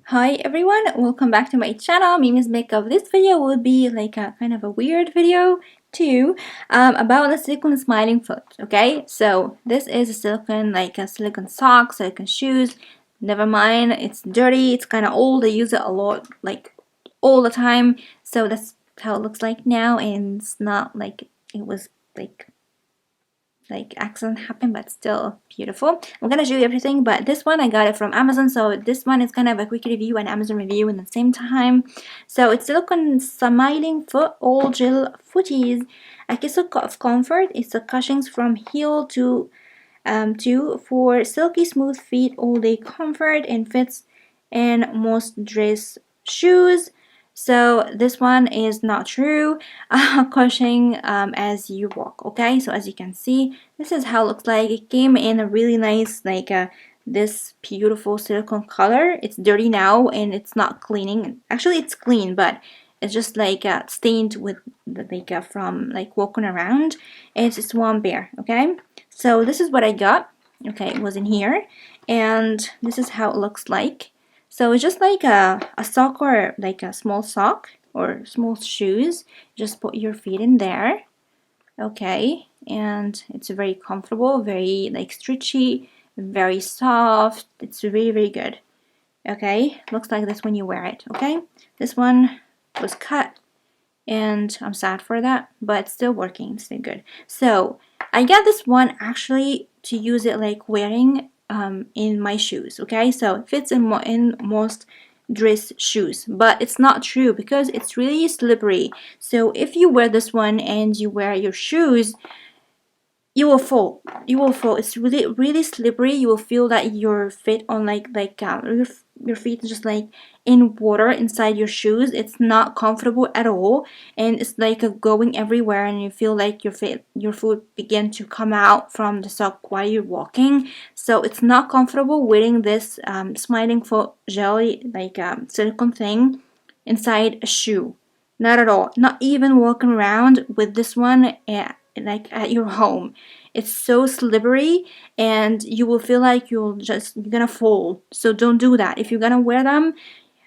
Hi everyone, welcome back to my channel, Mimi's Makeup. This video will be like a kind of a weird video too, about the silicone smiling foot, okay? So this is a silicone, like a silicone sock, silicone shoes. Never mind, it's dirty, it's kind of old, I use it a lot, like all the time. So that's how it looks like now, and it's not like it was like accident happened, but still beautiful. I'm gonna show you everything, but this one I got it from Amazon, so this one is kind of a quick review and Amazon review in the same time. So it's silicone smiling foot all gel footies, a kiss of comfort. It's a cushions from heel to for silky smooth feet all day comfort and fits in most dress shoes. So this one is not true, cushioning as you walk. Okay, so as you can see, this is how it looks like. It came in a really nice, like this beautiful silicone color. It's dirty now and it's not cleaning. Actually, it's clean, but it's just like stained with the like from like walking around. It's Swan Bear. Okay, so this is what I got. Okay, it was in here, and this is how it looks like. So it's just like a sock, or like a small sock or small shoes. Just put your feet in there. Okay, and it's very comfortable, very like stretchy, very soft. It's very, very good. Okay, looks like this when you wear it. Okay, this one was cut and I'm sad for that, but it's still working, it's still good. So I got this one actually to use it like wearing in my shoes. Okay, so it fits in most dress shoes, but it's not true because it's really slippery. So if you wear this one and you wear your shoes, you will fall. You will fall. It's really, really slippery. You will feel that your feet on your feet is just like in water inside your shoes. It's not comfortable at all, and it's like going everywhere, and you feel like your foot begin to come out from the sock while you're walking. So it's not comfortable wearing this smiling foot jelly like silicone thing inside a shoe. Not at all. Not even walking around with this one like at your home. It's so slippery and you will feel like you're gonna fall. So don't do that. If you're gonna wear them,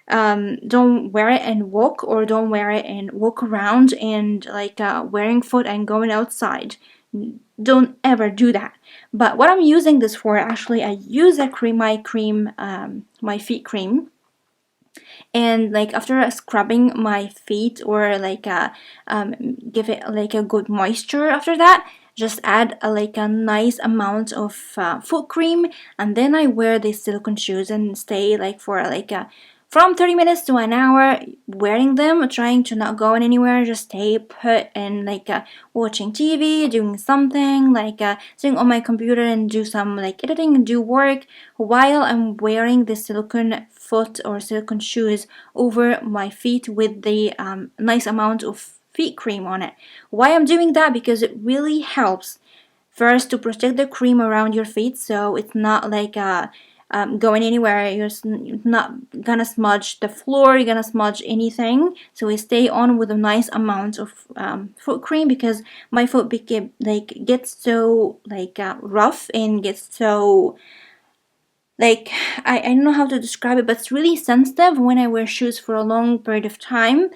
don't wear it and walk, or don't wear it and walk around and like wearing foot and going outside. Don't ever do that. But what I'm using this for, actually, I use my feet cream, and like after scrubbing my feet, or like give it like a good moisture after that, just add like a nice amount of foot cream, and then I wear these silicone shoes and stay like for like from 30 minutes to an hour wearing them, trying to not go anywhere, just stay put and like watching TV, doing something like sitting on my computer and do some like editing and do work while I'm wearing the silicone foot or silicone shoes over my feet with the nice amount of feet cream on it. Why I'm doing that? Because it really helps first to protect the cream around your feet, so it's not like going anywhere. You're not gonna smudge the floor, you're gonna smudge anything. So we stay on with a nice amount of foot cream, because my foot gets so like rough and gets so like I don't know how to describe it, but it's really sensitive when I wear shoes for a long period of time.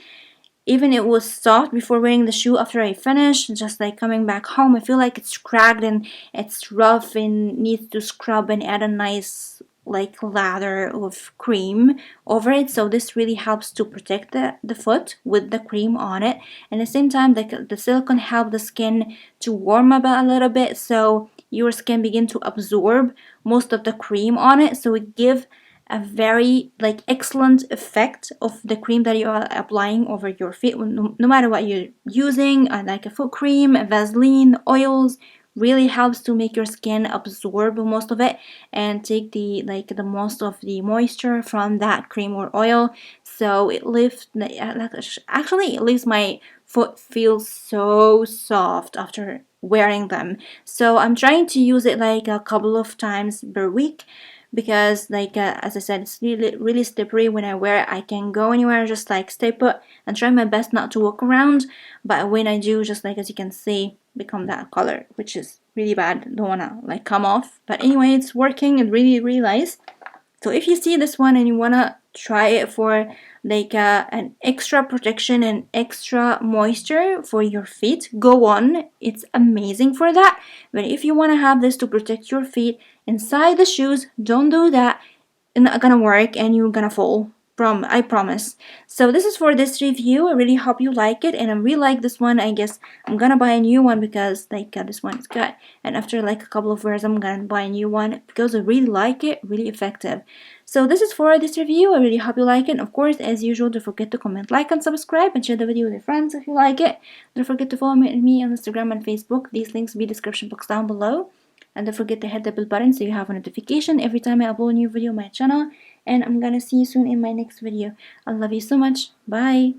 Even it was soft before wearing the shoe, after I finish, just like coming back home, I feel like it's cracked and it's rough and needs to scrub and add a nice like lather of cream over it. So this really helps to protect the foot with the cream on it, and at the same time the silicone help the skin to warm up a little bit, so your skin begin to absorb most of the cream on it, so it give a very like excellent effect of the cream that you are applying over your feet, no matter what you're using, like a foot cream, a Vaseline, oils. Really helps to make your skin absorb most of it and take the most of the moisture from that cream or oil. So it leaves, actually it leaves my foot feels so soft after wearing them. So I'm trying to use it like a couple of times per week, because like as I said, it's really, really slippery. When I wear it, I can go anywhere, just like stay put and try my best not to walk around, but when I do, just like as you can see, become that color, which is really bad. Don't wanna like come off, but anyway, it's working and really, really nice. So if you see this one and you wanna try it for like an extra protection and extra moisture for your feet, go on, it's amazing for that. But if you want to have this to protect your feet inside the shoes, don't do that. It's not gonna work and you're gonna fall. I promise. So this is for this review. I really hope you like it, and I really like this one. I guess I'm gonna buy a new one because like this one is good, and after like a couple of wears I'm gonna buy a new one because I really like it, really effective. So this is for this review. I really hope you like it, and of course, as usual, don't forget to comment, like, and subscribe, and share the video with your friends if you like it. Don't forget to follow me on Instagram and Facebook. These links will be in the description box down below. And don't forget to hit the bell button so you have a notification every time I upload a new video on my channel. And I'm gonna see you soon in my next video. I love you so much. Bye.